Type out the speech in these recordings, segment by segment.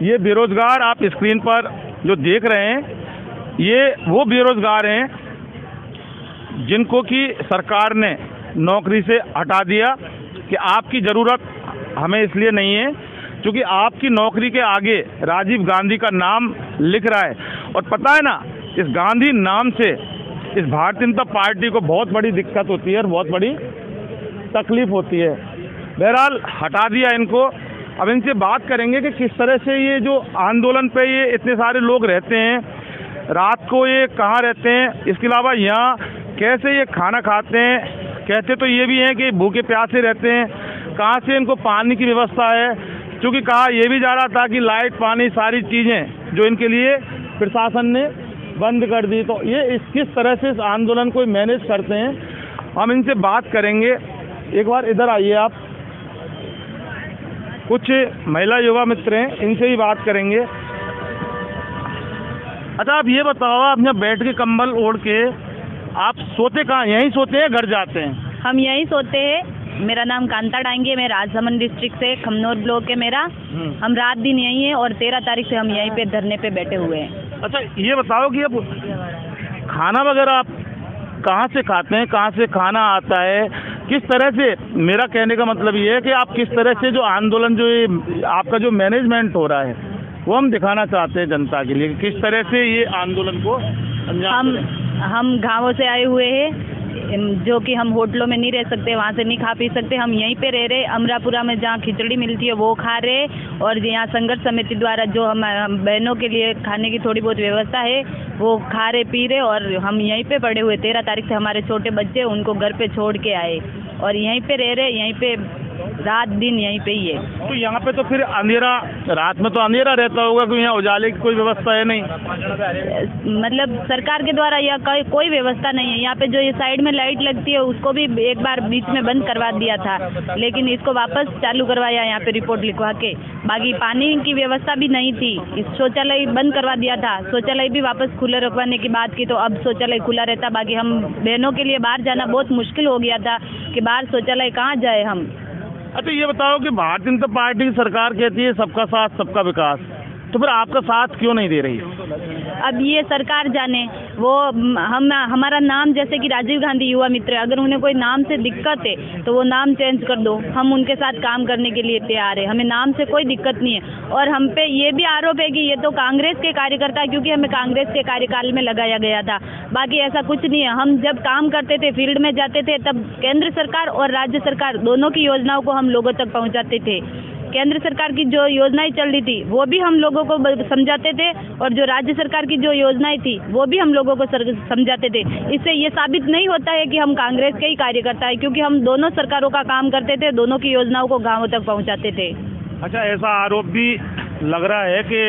ये बेरोजगार आप स्क्रीन पर जो देख रहे हैं, ये वो बेरोजगार हैं जिनको कि सरकार ने नौकरी से हटा दिया कि आपकी ज़रूरत हमें इसलिए नहीं है क्योंकि आपकी नौकरी के आगे राजीव गांधी का नाम लिख रहा है। और पता है ना, इस गांधी नाम से इस भारतीय जनता पार्टी को बहुत बड़ी दिक्कत होती है और बहुत बड़ी तकलीफ होती है। बहरहाल हटा दिया इनको। अब इनसे बात करेंगे कि किस तरह से ये जो आंदोलन पे ये इतने सारे लोग रहते हैं, रात को ये कहाँ रहते हैं, इसके अलावा यहाँ कैसे ये खाना खाते हैं। कहते तो ये भी हैं कि भूखे प्यासे रहते हैं, कहाँ से इनको पानी की व्यवस्था है, क्योंकि कहा ये भी जा रहा था कि लाइट पानी सारी चीज़ें जो इनके लिए प्रशासन ने बंद कर दी। तो ये किस तरह से इस आंदोलन को मैनेज करते हैं, हम इनसे बात करेंगे। एक बार इधर आइए आप, कुछ महिला युवा मित्र हैं, इनसे ही बात करेंगे। अच्छा, आप ये बताओ, आप यहाँ बैठ के कंबल ओढ़ के आप सोते कहाँ, यहीं सोते हैं, घर जाते हैं? हम यहीं सोते हैं। मेरा नाम कांता डांगे, मैं राजसमंद डिस्ट्रिक्ट से, खमनोर ब्लॉक है मेरा। हम रात दिन यहीं हैं और 13 तारीख से हम यहीं पे धरने पे बैठे हुए हैं। अच्छा, ये बताओ कि अब खाना वगैरह आप कहाँ से खाते हैं, कहाँ से खाना आता है, किस तरह से? मेरा कहने का मतलब ये है कि आप किस तरह से जो आंदोलन, जो ये आपका जो मैनेजमेंट हो रहा है, वो हम दिखाना चाहते हैं जनता के लिए, किस तरह से ये आंदोलन को हम गाँवों से आए हुए हैं, जो कि हम होटलों में नहीं रह सकते, वहाँ से नहीं खा पी सकते, हम यहीं पे रह रहे। अमरापुरा में जहाँ खिचड़ी मिलती है वो खा रहे, और यहाँ संघर्ष समिति द्वारा जो हम बहनों के लिए खाने की थोड़ी बहुत व्यवस्था है वो खा रहे पी रहे, और हम यहीं पे पड़े हुए। 13 तारीख से हमारे छोटे बच्चे उनको घर पे छोड़ के आए और यहीं पे रह रहे, यहीं पे रात दिन यहीं पे ही है। तो यहाँ पे तो फिर अंधेरा, रात में तो अंधेरा रहता होगा क्योंकि यहाँ उजाले की कोई व्यवस्था है नहीं? मतलब सरकार के द्वारा यह कोई व्यवस्था नहीं है। यहाँ पे जो ये साइड में लाइट लगती है उसको भी एक बार बीच में बंद करवा दिया था, लेकिन इसको वापस चालू करवाया यहाँ पे रिपोर्ट लिखवा के। बाकी पानी की व्यवस्था भी नहीं थी, इस शौचालय बंद करवा दिया था, शौचालय भी वापस खुले रखवाने की बात की तो अब शौचालय खुला रहता। बाकी हम बहनों के लिए बाहर जाना बहुत मुश्किल हो गया था कि बाहर शौचालय कहाँ जाए हम। अच्छा, ये बताओ कि भारतीय जनता पार्टी की सरकार कहती है सबका साथ सबका विकास, तो फिर आपका साथ क्यों नहीं दे रही? अब ये सरकार जाने, वो हमारा नाम जैसे कि राजीव गांधी युवा मित्र, अगर उन्हें कोई नाम से दिक्कत है तो वो नाम चेंज कर दो, हम उनके साथ काम करने के लिए तैयार है, हमें नाम से कोई दिक्कत नहीं है। और हम पे ये भी आरोप है कि ये तो कांग्रेस के कार्यकर्ता है क्योंकि हमें कांग्रेस के कार्यकाल में लगाया गया था। बाकी ऐसा कुछ नहीं है। हम जब काम करते थे, फील्ड में जाते थे, तब केंद्र सरकार और राज्य सरकार दोनों की योजनाओं को हम लोगों तक पहुँचाते थे। केंद्र सरकार की जो योजनाएं चल रही थी वो भी हम लोगों को समझाते थे, और जो राज्य सरकार की जो योजनाएं थी वो भी हम लोगों को समझाते थे। इससे ये साबित नहीं होता है कि हम कांग्रेस के ही कार्यकर्ता है, क्योंकि हम दोनों सरकारों का काम करते थे, दोनों की योजनाओं को गाँवों तक पहुँचाते थे। अच्छा, ऐसा आरोप भी लग रहा है कि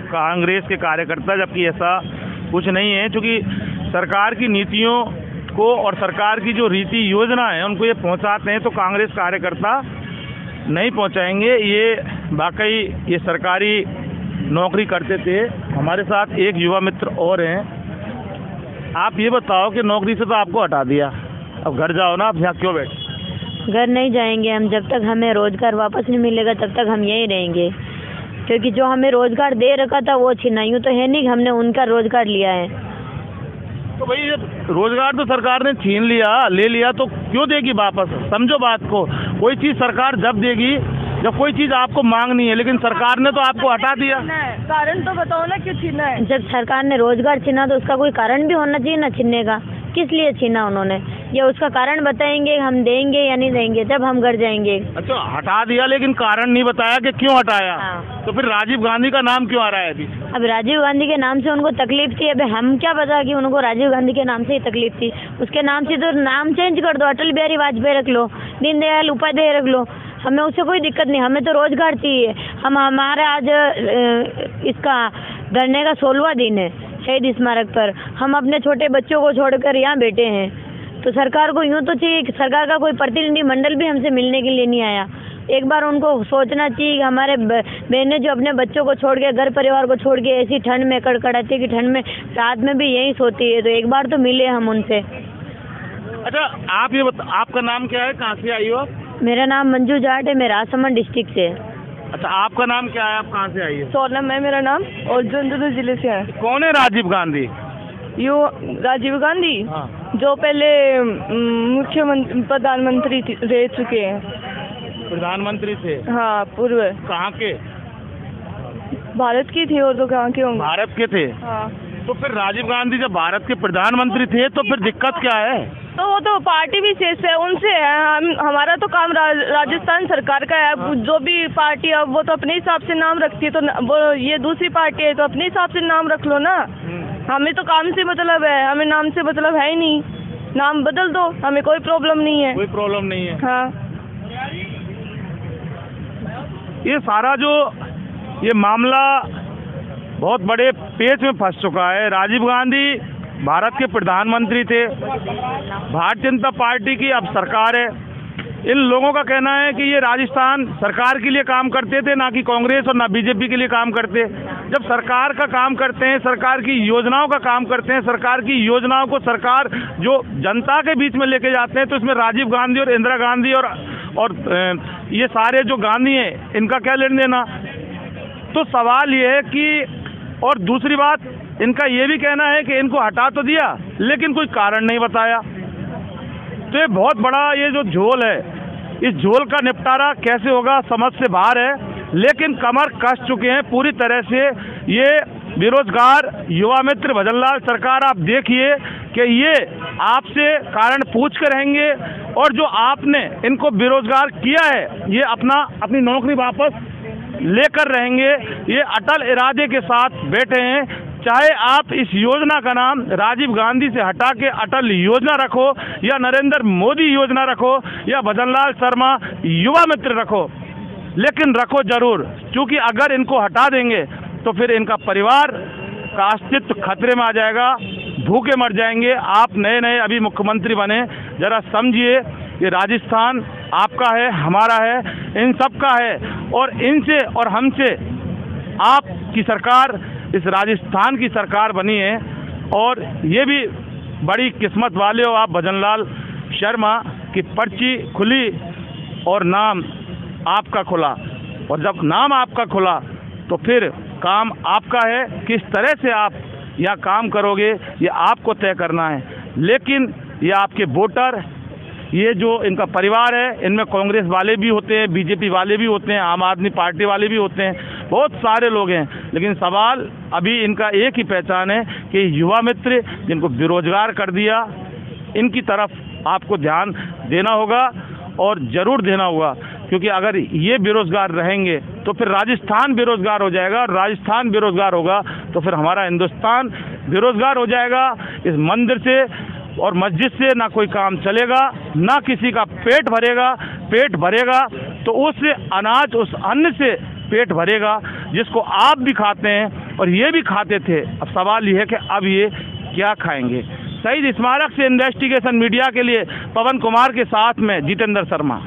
कांग्रेस के कार्यकर्ता, जबकि ऐसा कुछ नहीं है, क्योंकि सरकार की नीतियों को और सरकार की जो रीति योजना है उनको ये पहुँचाते हैं, तो कांग्रेस कार्यकर्ता नहीं पहुंचाएंगे। ये वाकई ये सरकारी नौकरी करते थे। हमारे साथ एक युवा मित्र और हैं। आप ये बताओ कि नौकरी से तो आपको हटा दिया, अब घर जाओ ना, आप यहाँ क्यों बैठे? घर नहीं जाएंगे हम, जब तक हमें रोजगार वापस नहीं मिलेगा तब तक हम यहीं रहेंगे, क्योंकि जो हमें रोजगार दे रखा था वो छीना। यूँ तो है नहीं कि हमने उनका रोजगार लिया है। तो भाई रोजगार तो सरकार ने छीन लिया, ले लिया, तो क्यों देगी वापस? समझो बात को, कोई चीज़ सरकार जब देगी जब कोई चीज़ आपको मांगनी है, लेकिन सरकार ने तो आपको हटा दिया। कारण तो बताओ ना क्यों छीना है? जब सरकार ने रोजगार छीना तो उसका कोई कारण भी होना चाहिए ना छीनने का। किस लिए छीना उन्होंने, ये उसका कारण बताएंगे, हम देंगे या नहीं देंगे जब हम घर जाएंगे। अच्छा, हटा दिया लेकिन कारण नहीं बताया कि क्यों हटाया। हाँ। तो फिर राजीव गांधी का नाम क्यों आ रहा है अभी? अब राजीव गांधी के नाम से उनको तकलीफ थी, अब हम क्या पता कि उनको राजीव गांधी के नाम से ही तकलीफ थी। उसके नाम से तो नाम चेंज कर दो, अटल बिहारी वाजपेयी रख लो, दीनदयाल उपाध्याय रख लो, हमें उससे कोई दिक्कत नहीं। हमें तो रोजगार चाहिए। हमारा आज इसका धरने का 16वां दिन है शहीद स्मारक पर। हम अपने छोटे बच्चों को छोड़कर यहाँ बैठे हैं, तो सरकार को यूँ तो चाहिए कि सरकार का कोई प्रतिनिधि मंडल भी हमसे मिलने के लिए नहीं आया। एक बार उनको सोचना चाहिए कि हमारे बहनें जो अपने बच्चों को छोड़ के, घर परिवार को छोड़ के ऐसी ठंड में, कड़कड़ाती की ठंड में रात में भी यहीं सोती है, तो एक बार तो मिले हम उनसे। अच्छा, आप ये आपका नाम क्या है, कहाँ से आई हो आप? मेरा नाम मंजू जाट है, मैं राजसमंद डिस्ट्रिक्ट से। अच्छा, आपका नाम क्या है? आप कहाँ से आई है? सोनम है मेरा नाम और झुंझुनू जिले से है। कौन है राजीव गांधी? राजीव गांधी हाँ। जो पहले मुख्यमंत्री प्रधानमंत्री रह चुके हैं। प्रधानमंत्री थे? हाँ, पूर्व। कहाँ के? भारत की थी और तो कहाँ के होंगे? भारत के थे। हाँ। तो फिर राजीव गांधी जब भारत के प्रधानमंत्री थे तो फिर दिक्कत क्या है? तो वो तो पार्टी विशेष है, उनसे है। हमारा तो काम राजस्थान सरकार का है। जो भी पार्टी है वो तो अपने हिसाब से नाम रखती है, तो वो ये दूसरी पार्टी है तो अपने हिसाब से नाम रख लो ना। हमें तो काम से मतलब है, हमें नाम से मतलब है ही नहीं। नाम बदल दो, हमें कोई प्रॉब्लम नहीं है। कोई प्रॉब्लम नहीं है। हाँ। ये सारा जो ये मामला बहुत बड़े पेच में फंस चुका है। राजीव गांधी भारत के प्रधानमंत्री थे, भारतीय जनता पार्टी की अब सरकार है। इन लोगों का कहना है कि ये राजस्थान सरकार के लिए काम करते थे, ना कि कांग्रेस और ना बीजेपी के लिए काम करते। जब सरकार का काम करते हैं, सरकार की योजनाओं का काम करते हैं, सरकार की योजनाओं को सरकार जो जनता के बीच में लेके जाते हैं, तो इसमें राजीव गांधी और इंदिरा गांधी और ये सारे जो गांधी हैं, इनका क्या लेना देना? तो सवाल ये है कि, और दूसरी बात इनका ये भी कहना है कि इनको हटा तो दिया लेकिन कोई कारण नहीं बताया। तो ये बहुत बड़ा ये जो झोल है, इस झोल का निपटारा कैसे होगा समझ से बाहर है। लेकिन कमर कस चुके हैं पूरी तरह से ये बेरोजगार युवा मित्र भजनलाल सरकार। आप देखिए कि ये आपसे कारण पूछ कर रहेंगे और जो आपने इनको बेरोजगार किया है ये अपनी नौकरी वापस लेकर रहेंगे। ये अटल इरादे के साथ बैठे हैं। चाहे आप इस योजना का नाम राजीव गांधी से हटा के अटल योजना रखो, या नरेंद्र मोदी योजना रखो, या भजनलाल शर्मा युवा मित्र रखो, लेकिन रखो जरूर, क्योंकि अगर इनको हटा देंगे तो फिर इनका परिवार का अस्तित्व खतरे में आ जाएगा, भूखे मर जाएंगे। आप नए नए अभी मुख्यमंत्री बने, जरा समझिए ये राजस्थान आपका है, हमारा है, इन सब का है, और इनसे और हमसे आपकी सरकार इस राजस्थान की सरकार बनी है। और ये भी बड़ी किस्मत वाले हो आप भजनलाल शर्मा की पर्ची खुली और नाम आपका खुला, और जब नाम आपका खुला तो फिर काम आपका है। किस तरह से आप यहाँ काम करोगे ये आपको तय करना है। लेकिन ये आपके वोटर, ये जो इनका परिवार है, इनमें कांग्रेस वाले भी होते हैं, बीजेपी वाले भी होते हैं, आम आदमी पार्टी वाले भी होते हैं, बहुत सारे लोग हैं। लेकिन सवाल अभी इनका एक ही पहचान है कि युवा मित्र जिनको बेरोजगार कर दिया, इनकी तरफ आपको ध्यान देना होगा और ज़रूर देना होगा। क्योंकि अगर ये बेरोजगार रहेंगे तो फिर राजस्थान बेरोजगार हो जाएगा, और राजस्थान बेरोजगार होगा तो फिर हमारा हिंदुस्तान बेरोजगार हो जाएगा। इस मंदिर से और मस्जिद से ना कोई काम चलेगा, ना किसी का पेट भरेगा तो उस अनाज, उस अन्न से पेट भरेगा जिसको आप भी खाते हैं और ये भी खाते थे। अब सवाल ये है कि अब ये क्या खाएंगे। शहीद स्मारक से इन्वेस्टिगेशन मीडिया के लिए पवन कुमार के साथ में जितेंद्र शर्मा।